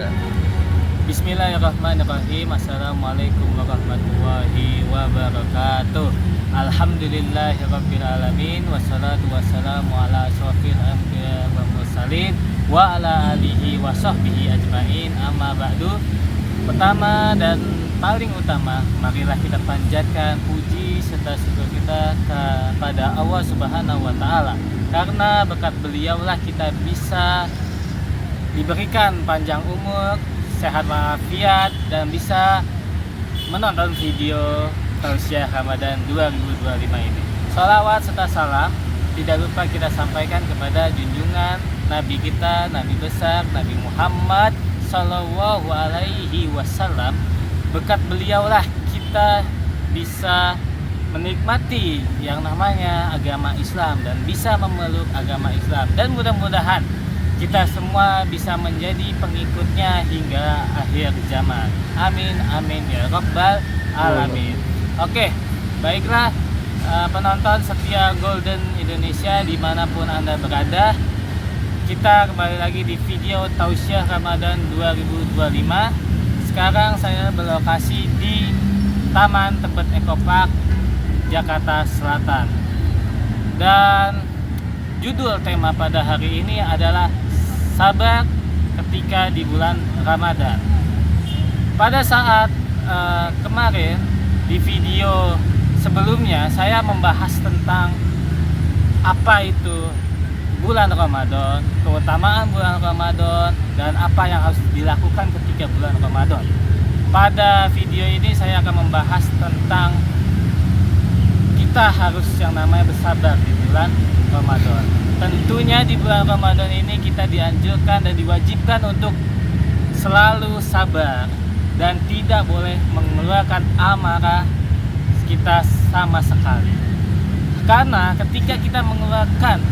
wabarakatuh. Bismillahirrahmanirrahim. Assalamualaikum warahmatullahi wabarakatuh. Alhamdulillahirabbil alamin wassalatu wassalamu ala asyrofil anbiya wal mursalin wa ala alihi wa sahbihi ajmain. Amma ba'du. Pertama dan paling utama, marilah kita panjatkan puji serta syukur kita kepada Allah Subhanahu wa taala. Karena berkat beliaulah kita bisa diberikan panjang umur, sehat walafiat, dan bisa menonton video Tausiah Ramadan 2025 ini. Sholawat serta salam tidak lupa kita sampaikan kepada junjungan Nabi kita, Nabi besar, Nabi Muhammad Sallallahu Alaihi Wasallam. Berkat beliaulah kita bisa menikmati yang namanya agama Islam dan bisa memeluk agama Islam, dan mudah-mudahan kita semua bisa menjadi pengikutnya hingga akhir zaman. Amin amin ya rabbal alamin. Oke, baiklah penonton setia Golden Indonesia dimanapun Anda berada, kita kembali lagi di video Tausiah Ramadan 2025. Sekarang saya berlokasi di Taman Tebet Eco Park, Jakarta Selatan. Dan judul tema pada hari ini adalah sabar ketika di bulan Ramadan. Pada saat kemarin di video sebelumnya saya membahas tentang apa itu bulan Ramadan, keutamaan bulan Ramadan, dan apa yang harus dilakukan ketika bulan Ramadan. Pada video ini saya akan membahas tentang kita harus yang namanya bersabar di bulan Ramadan. Tentunya di bulan Ramadan ini kita dianjurkan dan diwajibkan untuk selalu sabar dan tidak boleh mengeluarkan amarah kita sama sekali. Karena ketika kita mengeluarkan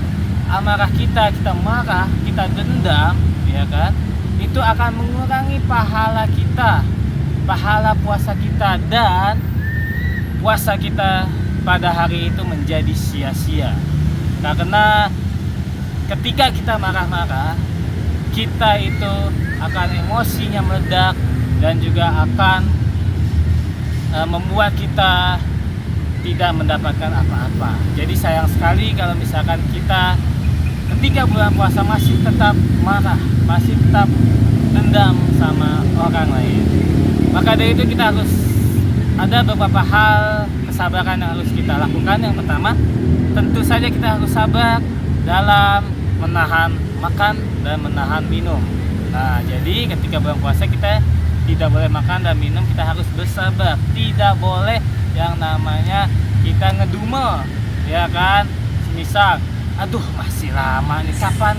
amarah kita marah, kita dendam, ya kan? Itu akan mengurangi pahala kita, pahala puasa kita, dan puasa kita pada hari itu menjadi sia-sia. Karena ketika kita marah-marah, kita itu akan emosinya meledak dan juga akan membuat kita tidak mendapatkan apa-apa. Jadi sayang sekali kalau misalkan kita ketika bulan puasa masih tetap marah, masih tetap dendam sama orang lain. Maka dari itu kita harus ada beberapa hal kesabaran yang harus kita lakukan. Yang pertama, tentu saja kita harus sabar dalam menahan makan dan menahan minum. Nah, jadi ketika bulan puasa kita tidak boleh makan dan minum, kita harus bersabar. Tidak boleh yang namanya kita ngedumel, ya kan? Misal, aduh masih lama nih, kapan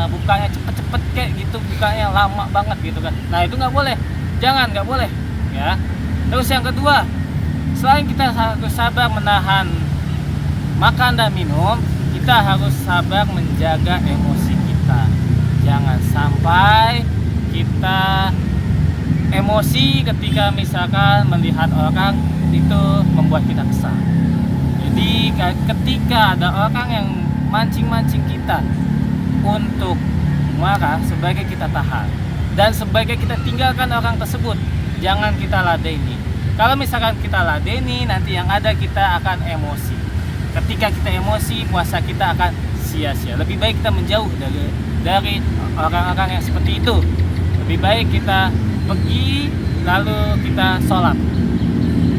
bukanya cepet-cepet kayak gitu, bukanya lama banget gitu kan. Nah, itu nggak boleh, nggak boleh, ya. Terus yang kedua, selain kita harus sabar menahan makan dan minum, kita harus sabar menjaga emosi kita. Jangan sampai kita emosi ketika misalkan melihat orang itu membuat kita kesal. Jadi ketika ada orang yang mancing-mancing kita untuk marah, sebaiknya kita tahan. Dan sebaiknya kita tinggalkan orang tersebut. Jangan kita ladeni. Kalau misalkan kita ladeni, nanti yang ada kita akan emosi. Ketika kita emosi, puasa kita akan sia-sia. Lebih baik kita menjauh dari orang-orang yang seperti itu. Lebih baik kita pergi lalu kita sholat.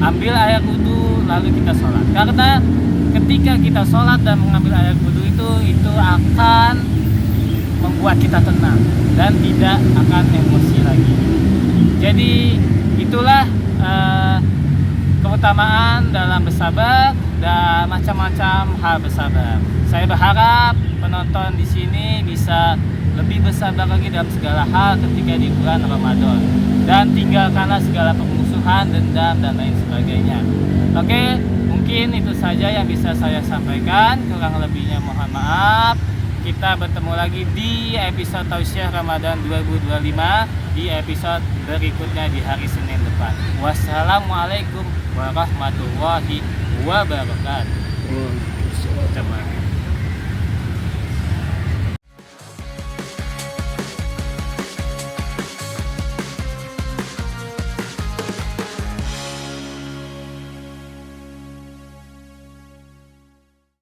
Ambil air wudhu lalu kita sholat. Karena ketika kita sholat dan mengambil air wudhu itu akan membuat kita tenang dan tidak akan emosi lagi. Jadi itulah keutamaan dalam bersabar dan macam-macam hal bersabar. Saya berharap penonton di sini bisa lebih bersabar lagi dalam segala hal ketika di bulan Ramadan, dan tinggalkanlah segala permusuhan, dendam, dan lain sebagainya. Oke, mungkin itu saja yang bisa saya sampaikan. Kurang lebihnya mohon maaf. Kita bertemu lagi di episode Tausiah Ramadan 2025 di episode berikutnya di hari Senin depan. Wassalamualaikum warahmatullahi wabarakatuh. Waalaikumsalam. Coba.